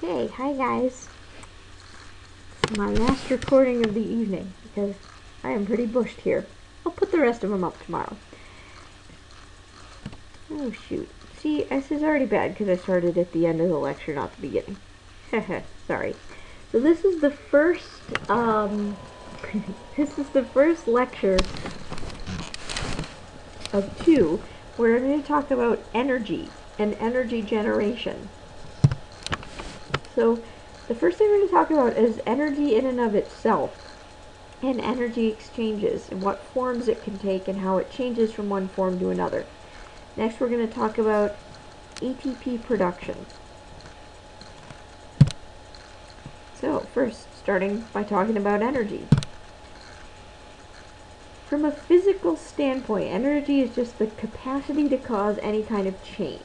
Hey, hi guys. It's my last recording of the evening because I am pretty bushed here. I'll put the rest of them up tomorrow. Oh shoot. See, this is already bad because I started at the end of the lecture, not the beginning. Heh, sorry. So this is the first, this is the first lecture of two where I'm going to talk about energy and energy generation. So the first thing we're going to talk about is energy in and of itself, and energy exchanges, and what forms it can take and how it changes from one form to another. Next we're going to talk about ATP production. So first, starting by talking about energy. From a physical standpoint, energy is just the capacity to cause any kind of change.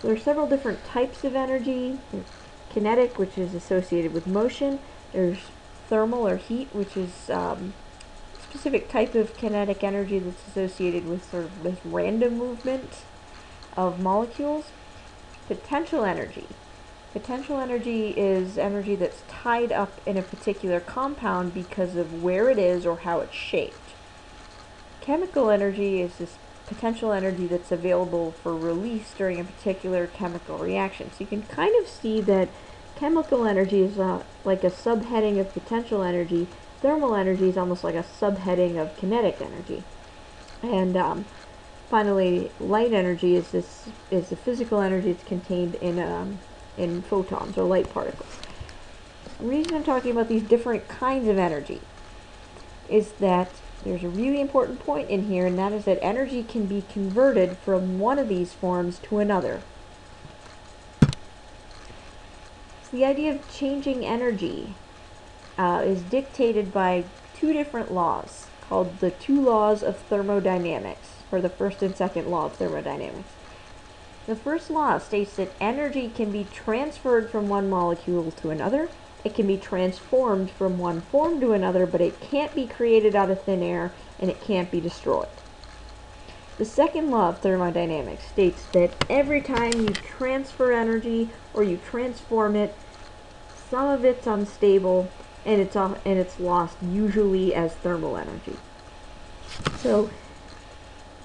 So there are several different types of energy. There's kinetic, which is associated with motion. There's thermal or heat, which is a specific type of kinetic energy that's associated with sort of this random movement of molecules. Potential energy. Potential energy is energy that's tied up in a particular compound because of where it is or how it's shaped. Chemical energy is this potential energy that's available for release during a particular chemical reaction. So you can kind of see that chemical energy is like a subheading of potential energy. Thermal energy is almost like a subheading of kinetic energy. And finally, light energy is the physical energy that's contained in photons or light particles. The reason I'm talking about these different kinds of energy is that there's a really important point in here, and that is that energy can be converted from one of these forms to another. So the idea of changing energy is dictated by two different laws called the two laws of thermodynamics, or the first and second law of thermodynamics. The first law states that energy can be transferred from one molecule to another. It can be transformed from one form to another, but it can't be created out of thin air, and it can't be destroyed. The second law of thermodynamics states that every time you transfer energy or you transform it, some of it's unstable and it's lost, usually as thermal energy. So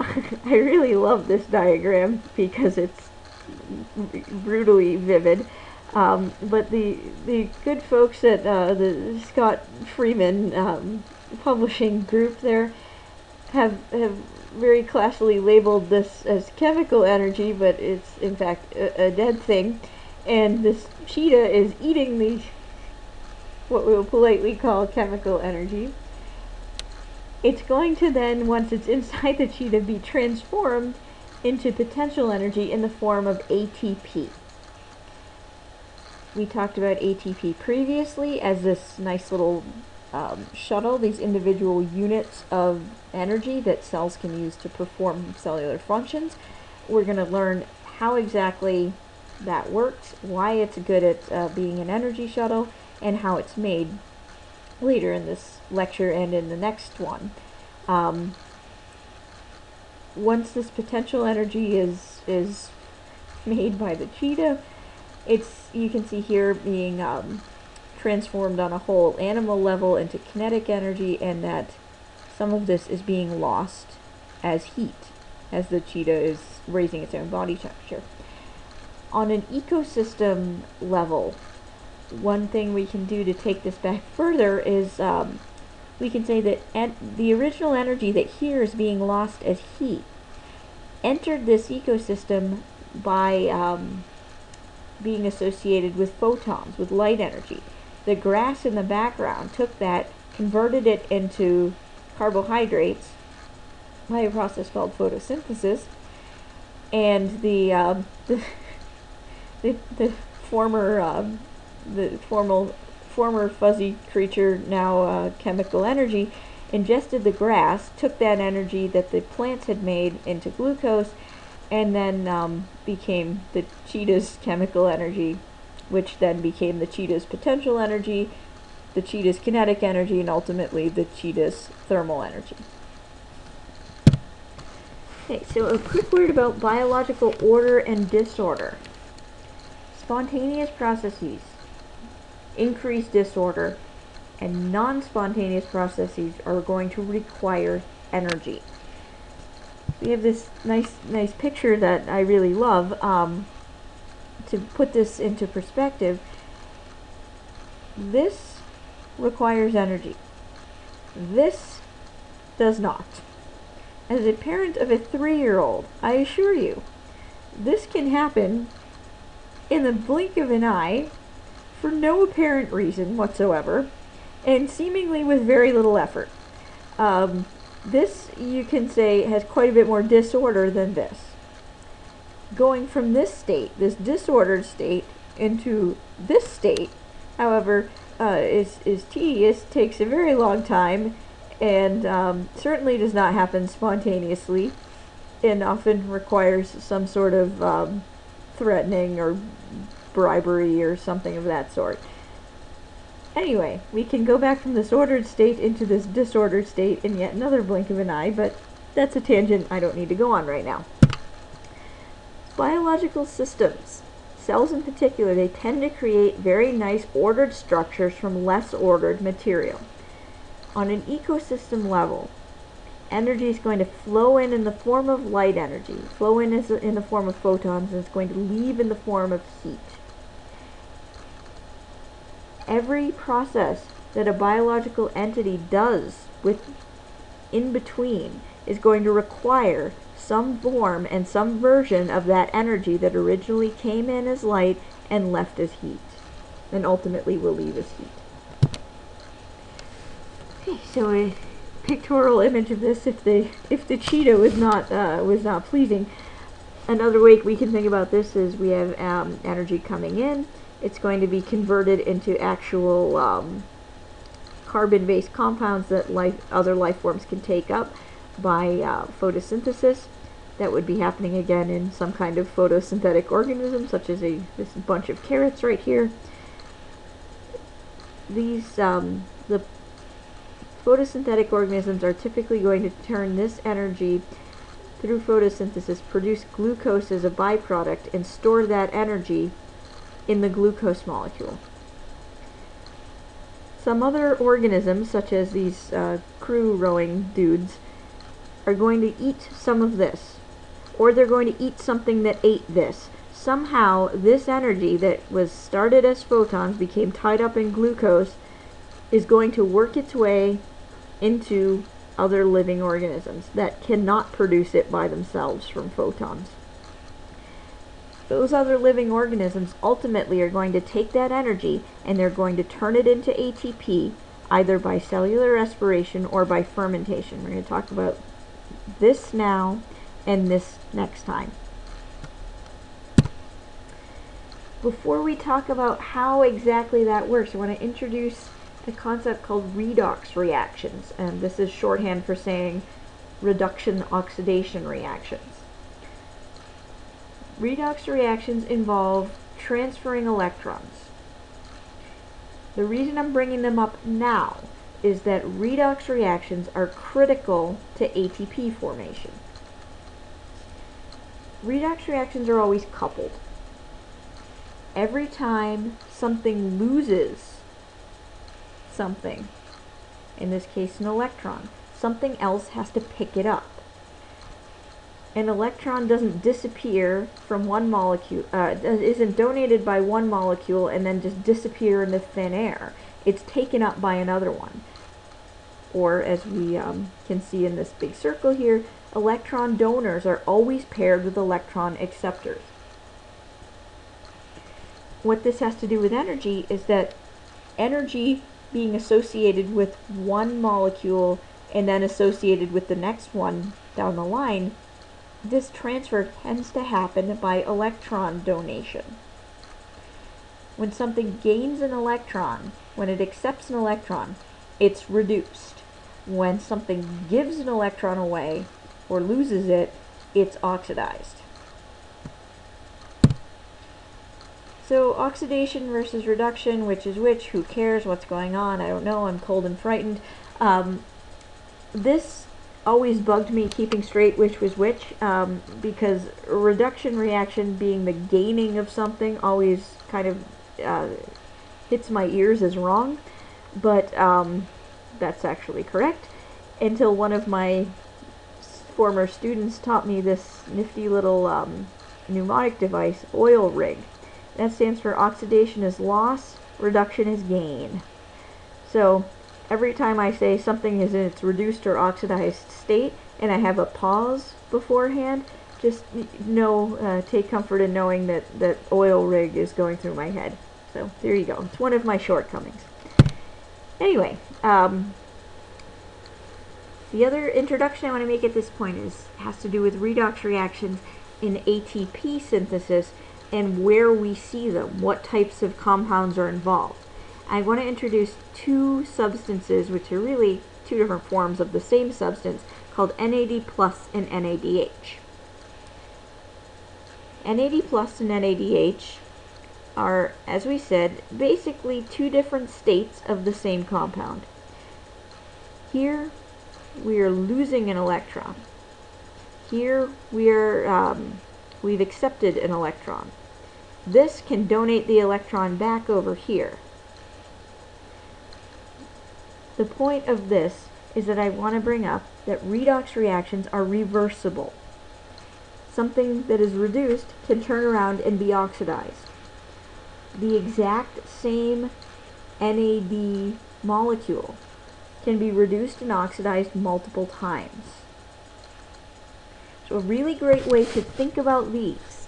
I really love this diagram because it's brutally vivid. But the good folks at the Scott Freeman publishing group there have very classily labeled this as chemical energy, but it's in fact a dead thing. And this cheetah is eating the what we'll politely call chemical energy. It's going to then, once it's inside the cheetah, be transformed into potential energy in the form of ATP. We talked about ATP previously as this nice little shuttle, these individual units of energy that cells can use to perform cellular functions. We're going to learn how exactly that works, why it's good at being an energy shuttle, and how it's made later in this lecture and in the next one. Once this potential energy is made by the cheetah, you can see here being transformed on a whole animal level into kinetic energy, and that some of this is being lost as heat as the cheetah is raising its own body temperature. On an ecosystem level, one thing we can do to take this back further is we can say that the original energy that here is being lost as heat entered this ecosystem by being associated with photons, with light energy. The grass in the background took that, converted it into carbohydrates by a process called photosynthesis, and the former fuzzy creature, now chemical energy, ingested the grass, took that energy that the plants had made into glucose, and then became the cheetah's chemical energy, which then became the cheetah's potential energy, the cheetah's kinetic energy, and ultimately the cheetah's thermal energy. Okay, so a quick word about biological order and disorder. spontaneous processes increase disorder, and non-spontaneous processes are going to require energy. We have this nice picture that I really love. To put this into perspective, this requires energy. This does not. As a parent of a 3-year-old, I assure you, this can happen in the blink of an eye for no apparent reason whatsoever, and seemingly with very little effort. This, you can say, has quite a bit more disorder than this. Going from this state, this disordered state, into this state, however, is tedious, takes a very long time, and certainly does not happen spontaneously, and often requires some sort of threatening or bribery or something of that sort. Anyway, we can go back from this ordered state into this disordered state in yet another blink of an eye, but that's a tangent I don't need to go on right now. Biological systems, cells in particular, they tend to create very nice ordered structures from less ordered material. On an ecosystem level, energy is going to flow in the form of light energy, flow in the form of photons, and it's going to leave in the form of heat. Every process that a biological entity does in between is going to require some form and some version of that energy that originally came in as light and left as heat, and ultimately will leave as heat. Okay, so a pictorial image of this, if the Cheeto was not pleasing. Another way we can think about this is we have energy coming in. It's going to be converted into actual carbon-based compounds that other life forms can take up by photosynthesis. That would be happening again in some kind of photosynthetic organism, such as this bunch of carrots right here. These the photosynthetic organisms are typically going to turn this energy through photosynthesis, produce glucose as a byproduct, and store that energy in the glucose molecule. Some other organisms, such as these crew rowing dudes, are going to eat some of this, or they're going to eat something that ate this. Somehow this energy that was started as photons, became tied up in glucose, is going to work its way into other living organisms that cannot produce it by themselves from photons. Those other living organisms ultimately are going to take that energy and they're going to turn it into ATP, either by cellular respiration or by fermentation. We're going to talk about this now and this next time. Before we talk about how exactly that works, I want to introduce a concept called redox reactions, and this is shorthand for saying reduction oxidation reactions. Redox reactions involve transferring electrons. The reason I'm bringing them up now is that redox reactions are critical to ATP formation. Redox reactions are always coupled. Every time something loses something, in this case an electron, something else has to pick it up. An electron doesn't disappear from one molecule, isn't donated by one molecule and then just disappear into thin air. It's taken up by another one. Or, as we can see in this big circle here, electron donors are always paired with electron acceptors. What this has to do with energy is that energy being associated with one molecule and then associated with the next one down the line, this transfer tends to happen by electron donation. When something gains an electron, when it accepts an electron, it's reduced. When something gives an electron away or loses it, it's oxidized. So oxidation versus reduction, which is which, who cares, what's going on, I don't know, I'm cold and frightened. This always bugged me keeping straight which was which, because reduction reaction being the gaining of something always kind of hits my ears as wrong, but that's actually correct, until one of my former students taught me this nifty little mnemonic device, oil rig. That stands for oxidation is loss, reduction is gain. So every time I say something is in its reduced or oxidized state and I have a pause beforehand, just take comfort in knowing that oil rig is going through my head. So there you go. It's one of my shortcomings. Anyway, the other introduction I want to make at this point has to do with redox reactions in ATP synthesis and where we see them, what types of compounds are involved. I want to introduce two substances, which are really two different forms of the same substance, called NAD plus and NADH. NAD plus and NADH are, as we said, basically two different states of the same compound. Here we are losing an electron. Here we've accepted an electron. This can donate the electron back over here. The point of this is that I want to bring up that redox reactions are reversible. Something that is reduced can turn around and be oxidized. The exact same NAD molecule can be reduced and oxidized multiple times. So a really great way to think about these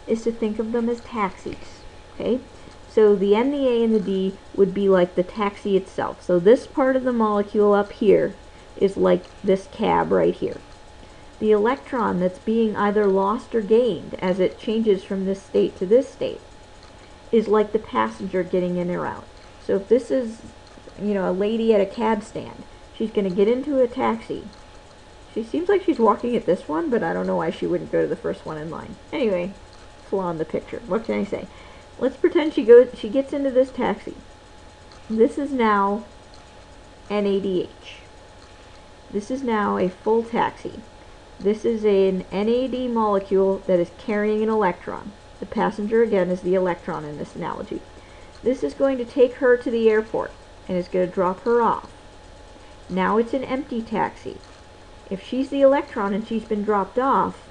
is to think of them as taxis. Okay? So the N, the A, and the D would be like the taxi itself. So this part of the molecule up here is like this cab right here. The electron that's being either lost or gained as it changes from this state to this state is like the passenger getting in or out. So if this is, a lady at a cab stand, she's going to get into a taxi. She seems like she's walking at this one, but I don't know why she wouldn't go to the first one in line. Anyway, flaw in the picture. What can I say? Let's pretend she gets into this taxi. This is now NADH. This is now a full taxi. This is an NAD molecule that is carrying an electron. The passenger, again, is the electron in this analogy. This is going to take her to the airport, and it's going to drop her off. Now it's an empty taxi. If she's the electron and she's been dropped off,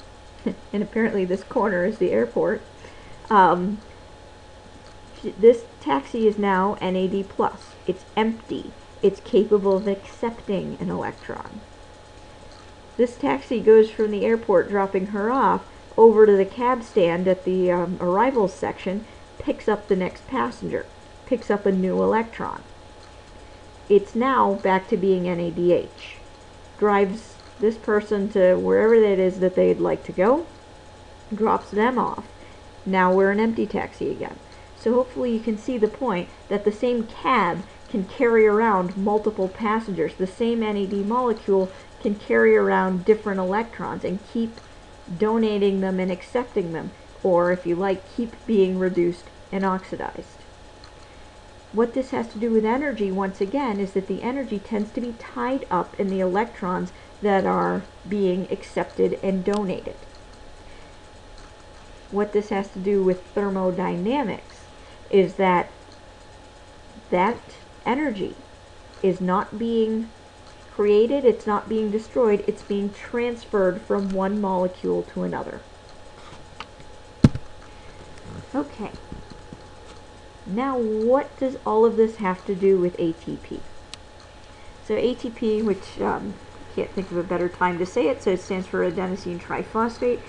and apparently this corner is the airport, this taxi is now NAD+. It's empty. It's capable of accepting an electron. This taxi goes from the airport, dropping her off, over to the cab stand at the arrivals section, picks up the next passenger, picks up a new electron. It's now back to being NADH. Drives this person to wherever it is that they'd like to go, drops them off. Now we're an empty taxi again. So hopefully you can see the point that the same cab can carry around multiple passengers. The same NAD molecule can carry around different electrons and keep donating them and accepting them, or if you like, keep being reduced and oxidized. What this has to do with energy, once again, is that the energy tends to be tied up in the electrons that are being accepted and donated. What this has to do with thermodynamics is that energy is not being created, it's not being destroyed, it's being transferred from one molecule to another. Okay. Now what does all of this have to do with ATP? So ATP, which can't think of a better time to say it, so it stands for adenosine triphosphate.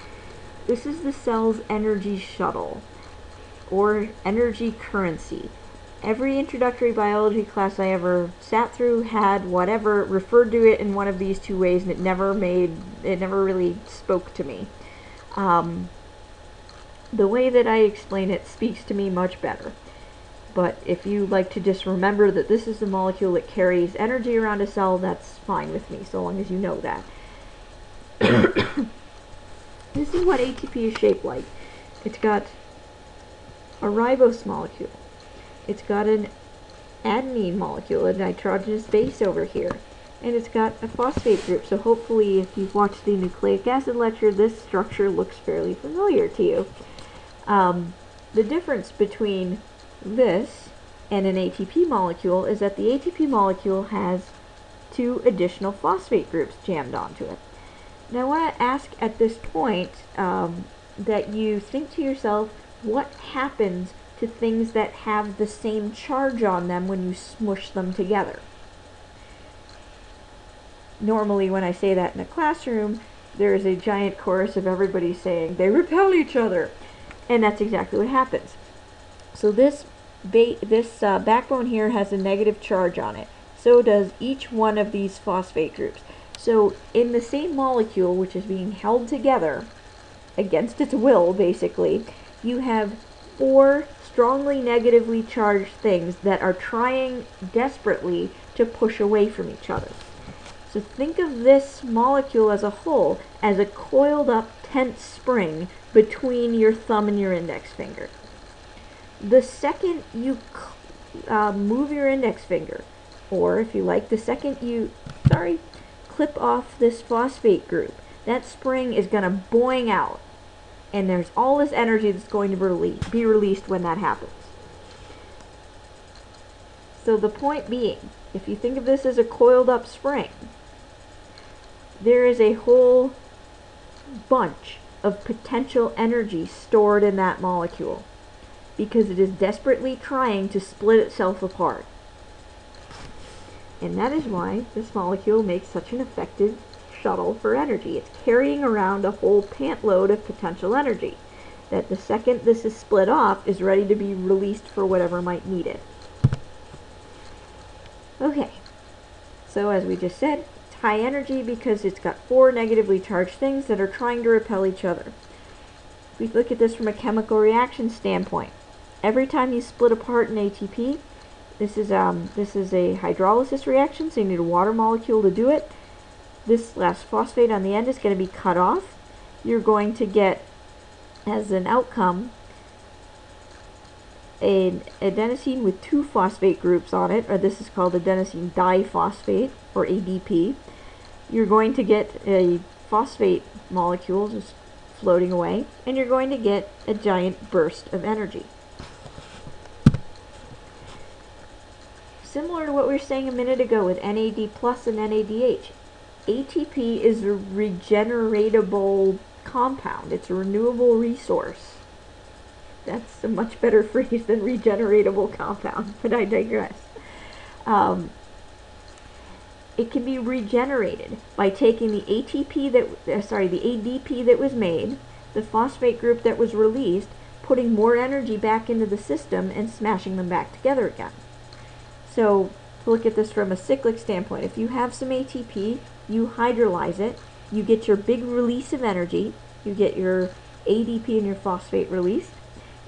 This is the cell's energy shuttle, or energy currency. Every introductory biology class I ever sat through had whatever, referred to it in one of these two ways, and it never really spoke to me. The way that I explain it speaks to me much better. But if you like to just remember that this is the molecule that carries energy around a cell, that's fine with me, so long as you know that. This is what ATP is shaped like. It's got a ribose molecule. It's got an adenine molecule, a nitrogenous base over here. and it's got a phosphate group. So hopefully if you've watched the nucleic acid lecture, this structure looks fairly familiar to you. The difference between this and an ATP molecule is that the ATP molecule has 2 additional phosphate groups jammed onto it. Now I want to ask at this point that you think to yourself, what happens to things that have the same charge on them when you smush them together? Normally when I say that in a classroom, there is a giant chorus of everybody saying, they repel each other. And that's exactly what happens. So this backbone here has a negative charge on it. So does each one of these phosphate groups. So in the same molecule, which is being held together against its will, basically, you have 4 strongly negatively charged things that are trying desperately to push away from each other. So think of this molecule as a whole as a coiled up tense spring between your thumb and your index finger. The second you move your index finger, or if you like, the second you, clip off this phosphate group, that spring is going to boing out, and there's all this energy that's going to be released when that happens. So the point being, if you think of this as a coiled up spring, there is a whole bunch of potential energy stored in that molecule because it is desperately trying to split itself apart. And that is why this molecule makes such an effective shuttle for energy. It's carrying around a whole pant load of potential energy that the second this is split off is ready to be released for whatever might need it. Okay, so as we just said, it's high energy because it's got 4 negatively charged things that are trying to repel each other. We look at this from a chemical reaction standpoint. Every time you split apart an ATP, this is a hydrolysis reaction, so you need a water molecule to do it. This last phosphate on the end is going to be cut off. You're going to get, as an outcome, an adenosine with 2 phosphate groups on it, or this is called adenosine diphosphate, or ADP. You're going to get a phosphate molecule just floating away, and you're going to get a giant burst of energy. Similar to what we were saying a minute ago with NAD plus and NADH, ATP is a regeneratable compound. It's a renewable resource. That's a much better phrase than regeneratable compound, but I digress. It can be regenerated by taking the ATP the ADP that was made, the phosphate group that was released, putting more energy back into the system and smashing them back together again. So to look at this from a cyclic standpoint, if you have some ATP, you hydrolyze it, you get your big release of energy, you get your ADP and your phosphate released.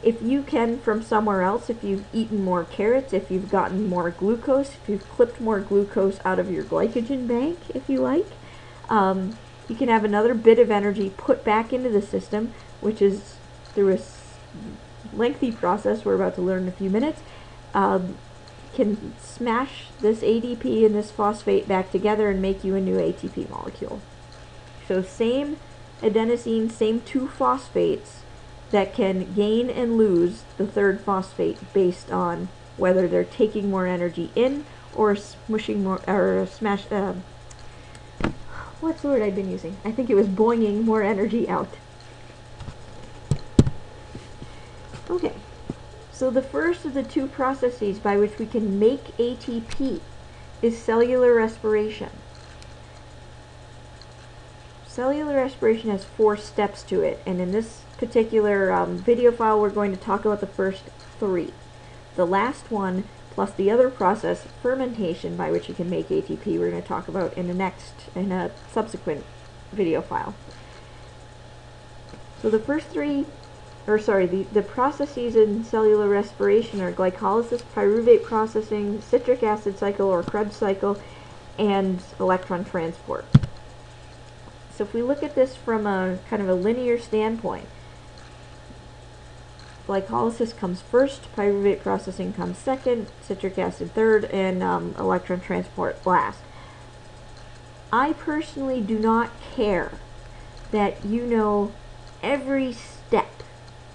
If you can from somewhere else, if you've eaten more carrots, if you've gotten more glucose, if you've clipped more glucose out of your glycogen bank, if you like, you can have another bit of energy put back into the system, which is through a lengthy process we're about to learn in a few minutes, can smash this ADP and this phosphate back together and make you a new ATP molecule. So same adenosine, same 2 phosphates that can gain and lose the 3rd phosphate based on whether they're taking more energy in or smushing more, or what's the word I've been using? I think it was boinging more energy out. Okay, so the first of the 2 processes by which we can make ATP is cellular respiration. Cellular respiration has 4 steps to it, and in this particular video file we're going to talk about the first 3. The last one, plus the other process, fermentation, by which you can make ATP, we're going to talk about in a subsequent video file. So the first 3, the processes in cellular respiration are glycolysis, pyruvate processing, citric acid cycle or Krebs cycle, and electron transport. So if we look at this from a kind of a linear standpoint, glycolysis comes first, pyruvate processing comes second, citric acid third, and electron transport last. I personally do not care that you know every step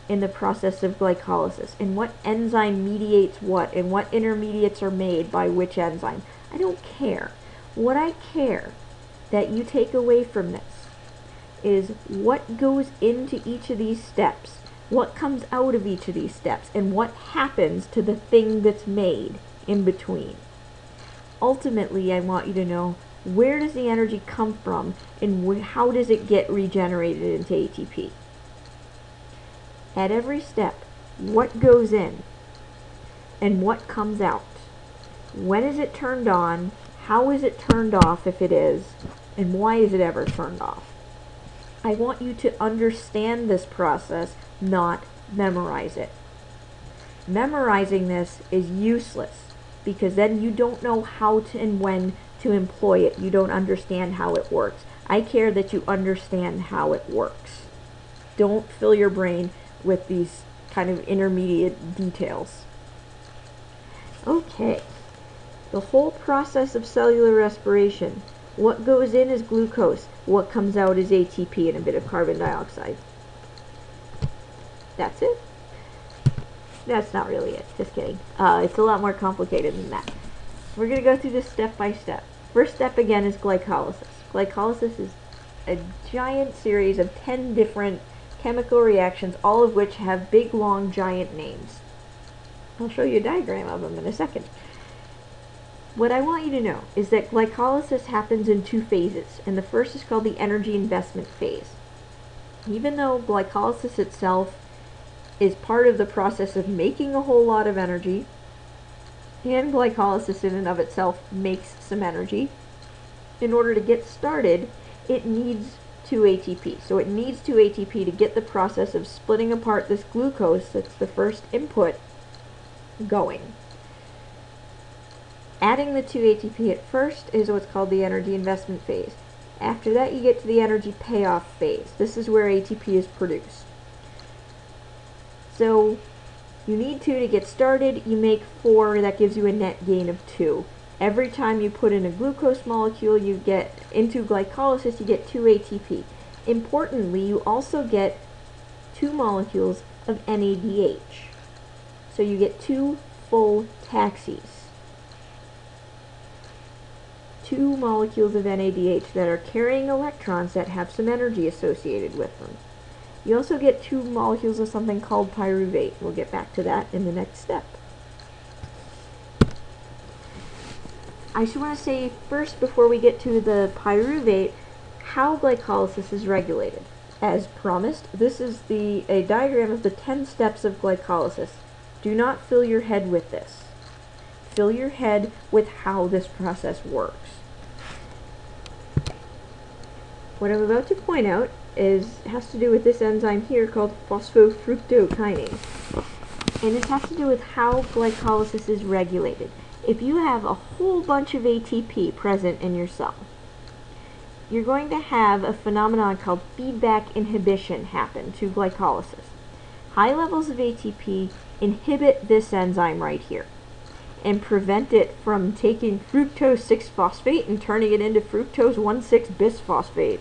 in the process of glycolysis and what enzyme mediates what and what intermediates are made by which enzyme. I don't care. What I care that you take away from this is what goes into each of these steps, what comes out of each of these steps, and what happens to the thing that's made in between. Ultimately, I want you to know, where does the energy come from and how does it get regenerated into ATP? At every step, what goes in and what comes out? When is it turned on? How is it turned off if it is? And why is it ever turned off? I want you to understand this process, not memorize it. Memorizing this is useless because then you don't know how to and when to employ it. You don't understand how it works. I care that you understand how it works. Don't fill your brain with these kind of intermediate details. Okay, the whole process of cellular respiration. What goes in is glucose. What comes out is ATP and a bit of carbon dioxide. That's it. That's not really it. Just kidding. It's a lot more complicated than that. We're going to go through this step by step. First step again is glycolysis. Glycolysis is a giant series of 10 different chemical reactions, all of which have big, long, giant names. I'll show you a diagram of them in a second. What I want you to know is that glycolysis happens in two phases, and the first is called the energy investment phase. Even though glycolysis itself is part of the process of making a whole lot of energy, and glycolysis in and of itself makes some energy, in order to get started, it needs 2 ATP. So it needs 2 ATP to get the process of splitting apart this glucose, that's the first input, going. Adding the 2 ATP at first is what's called the energy investment phase. After that, you get to the energy payoff phase. This is where ATP is produced. So you need 2 to get started. You make 4, that gives you a net gain of 2. Every time you put in a glucose molecule you get into glycolysis, you get 2 ATP. Importantly, you also get 2 molecules of NADH. So you get 2 full taxis. 2 molecules of NADH that are carrying electrons that have some energy associated with them. You also get 2 molecules of something called pyruvate. We'll get back to that in the next step. I just want to say first, before we get to the pyruvate, how glycolysis is regulated. As promised, this is a diagram of the 10 steps of glycolysis. Do not fill your head with this. Fill your head with how this process works. What I'm about to point out has to do with this enzyme here called phosphofructokinase. And it has to do with how glycolysis is regulated. If you have a whole bunch of ATP present in your cell, you're going to have a phenomenon called feedback inhibition happen to glycolysis. High levels of ATP inhibit this enzyme right here and prevent it from taking fructose 6-phosphate and turning it into fructose 1,6-bisphosphate.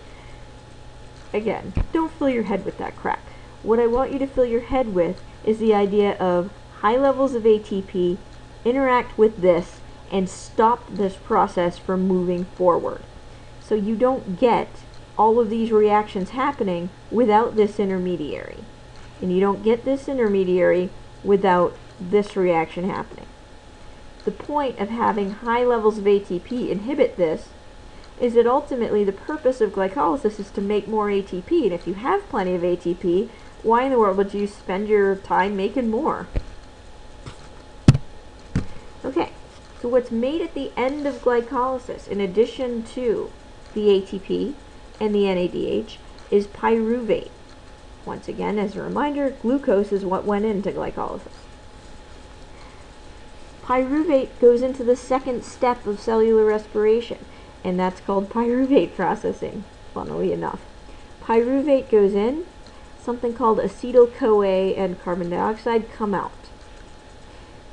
Again, don't fill your head with that crap. What I want you to fill your head with is the idea of high levels of ATP interact with this and stop this process from moving forward. So you don't get all of these reactions happening without this intermediary. And you don't get this intermediary without this reaction happening. The point of having high levels of ATP inhibit this is that ultimately the purpose of glycolysis is to make more ATP, and if you have plenty of ATP, why in the world would you spend your time making more? Okay, so what's made at the end of glycolysis, in addition to the ATP and the NADH, is pyruvate. Once again, as a reminder, glucose is what went into glycolysis. Pyruvate goes into the second step of cellular respiration, and that's called pyruvate processing, funnily enough. Pyruvate goes in, something called acetyl-CoA and carbon dioxide come out.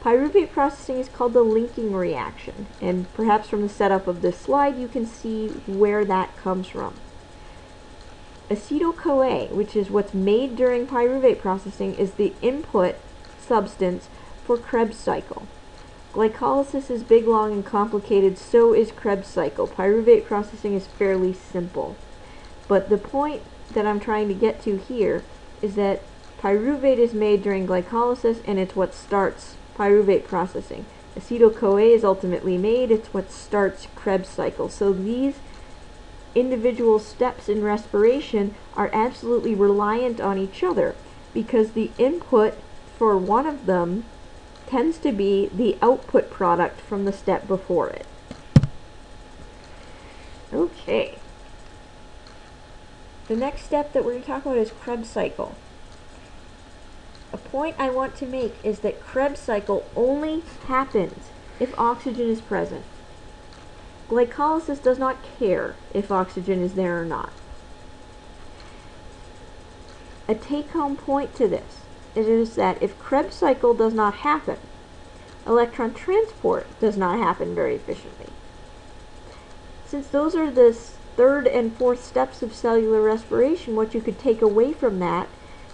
Pyruvate processing is called the linking reaction, and perhaps from the setup of this slide you can see where that comes from. Acetyl-CoA, which is what's made during pyruvate processing, is the input substance for Krebs cycle. Glycolysis is big, long, and complicated, so is Krebs cycle. Pyruvate processing is fairly simple. But the point that I'm trying to get to here is that pyruvate is made during glycolysis, and it's what starts pyruvate processing. Acetyl-CoA is ultimately made, it's what starts Krebs cycle. So these individual steps in respiration are absolutely reliant on each other, because the input for one of them tends to be the output product from the step before it. Okay. The next step that we're going to talk about is Krebs cycle. A point I want to make is that Krebs cycle only happens if oxygen is present. Glycolysis does not care if oxygen is there or not. A take-home point to this is that if Krebs cycle does not happen, electron transport does not happen very efficiently. Since those are the third and fourth steps of cellular respiration, what you could take away from that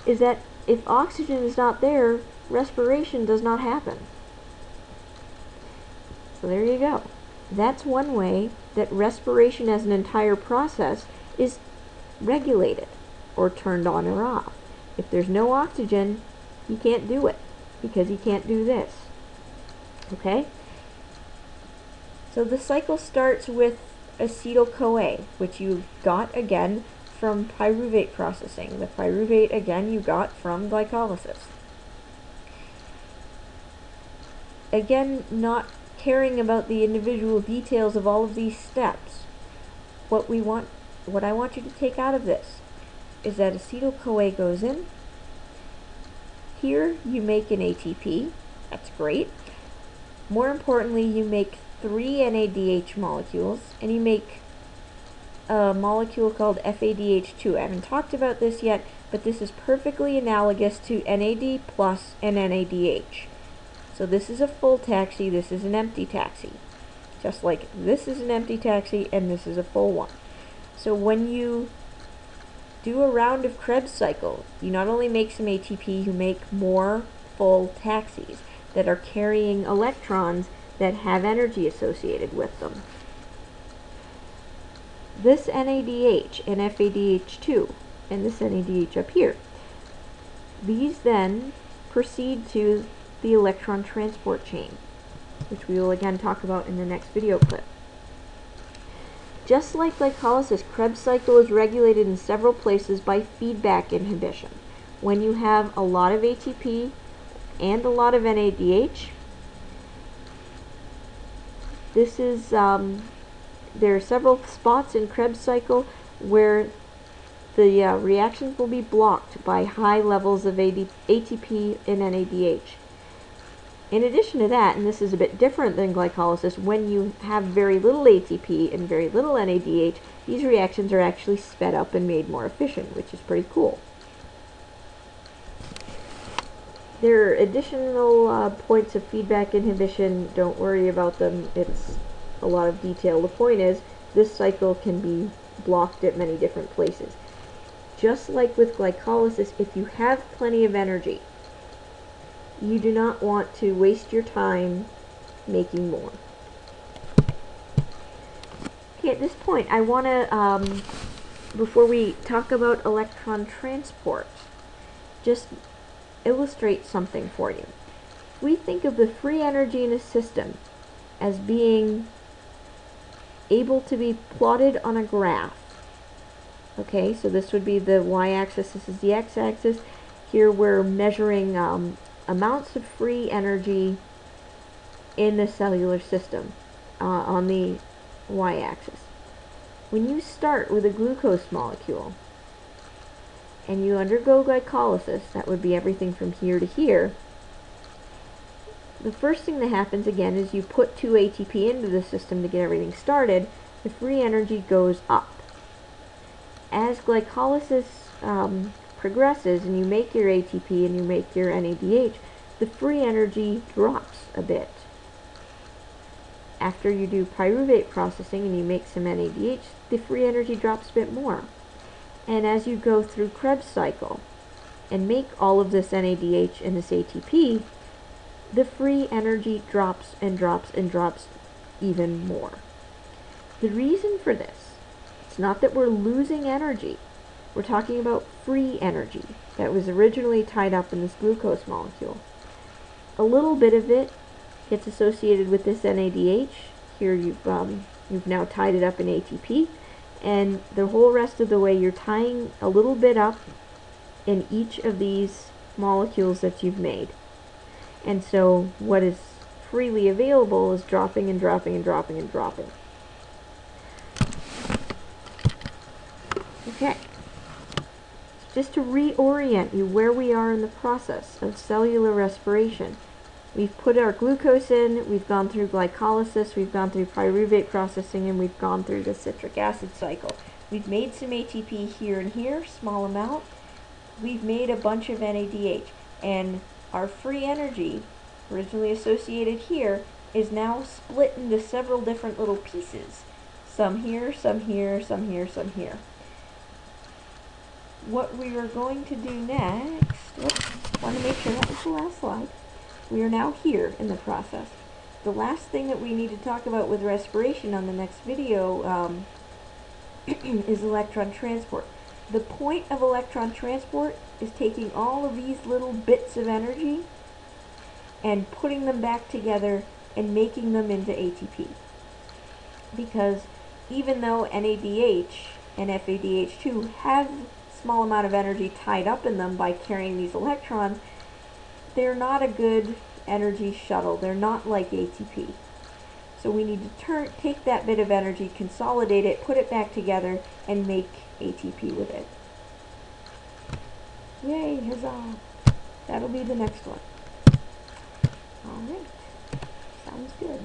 is that if oxygen is not there, respiration does not happen. So there you go. That's one way that respiration as an entire process is regulated or turned on or off. If there's no oxygen, you can't do it because you can't do this. Okay? So the cycle starts with acetyl-CoA, which you got again from pyruvate processing. The pyruvate again you got from glycolysis. Again, not caring about the individual details of all of these steps. What I want you to take out of this is that acetyl-CoA goes in. Here you make an ATP. That's great. More importantly, you make 3 NADH molecules, and you make a molecule called FADH2. I haven't talked about this yet, but this is perfectly analogous to NAD plus and NADH. So this is a full taxi, this is an empty taxi. Just like this is an empty taxi and this is a full one. So when you do a round of Krebs cycle, you not only make some ATP, you make more full taxis that are carrying electrons that have energy associated with them. This NADH and FADH2 and this NADH up here, these then proceed to the electron transport chain, which we will again talk about in the next video clip. Just like glycolysis, Krebs cycle is regulated in several places by feedback inhibition. When you have a lot of ATP and a lot of NADH, this is there are several spots in Krebs cycle where the reactions will be blocked by high levels of ATP and NADH. In addition to that, and this is a bit different than glycolysis, when you have very little ATP and very little NADH, these reactions are actually sped up and made more efficient, which is pretty cool. There are additional points of feedback inhibition. Don't worry about them. It's a lot of detail. The point is, this cycle can be blocked at many different places. Just like with glycolysis, if you have plenty of energy, you do not want to waste your time making more. Okay, at this point, I want to, before we talk about electron transport, just illustrate something for you. We think of the free energy in a system as being able to be plotted on a graph. Okay, so this would be the y-axis, this is the x-axis. Here we're measuring amounts of free energy in the cellular system on the y-axis. When you start with a glucose molecule and you undergo glycolysis, that would be everything from here to here, the first thing that happens again is you put 2 ATP into the system to get everything started. The free energy goes up. As glycolysis progresses and you make your ATP and you make your NADH, the free energy drops a bit. After you do pyruvate processing and you make some NADH, the free energy drops a bit more. And as you go through Krebs cycle and make all of this NADH and this ATP, the free energy drops and drops and drops even more. The reason for this, it's not that we're losing energy. We're talking about free energy that was originally tied up in this glucose molecule. A little bit of it gets associated with this NADH. Here you've now tied it up in ATP, and the whole rest of the way you're tying a little bit up in each of these molecules that you've made. And so what is freely available is dropping and dropping and dropping and dropping. Okay. Just to reorient you where we are in the process of cellular respiration. We've put our glucose in, we've gone through glycolysis, we've gone through pyruvate processing, and we've gone through the citric acid cycle. We've made some ATP here and here, small amount. We've made a bunch of NADH, and our free energy, originally associated here, is now split into several different little pieces. Some here, some here, some here, some here. What we are going to do next, want to make sure that was the last slide. We are now here in the process. The last thing that we need to talk about with respiration on the next video is electron transport. The point of electron transport is taking all of these little bits of energy and putting them back together and making them into ATP. Because even though NADH and FADH2 have a small amount of energy tied up in them by carrying these electrons, they're not a good energy shuttle. They're not like ATP. So we need to take that bit of energy, consolidate it, put it back together, and make ATP with it. Yay, huzzah! That'll be the next one. Alright, sounds good.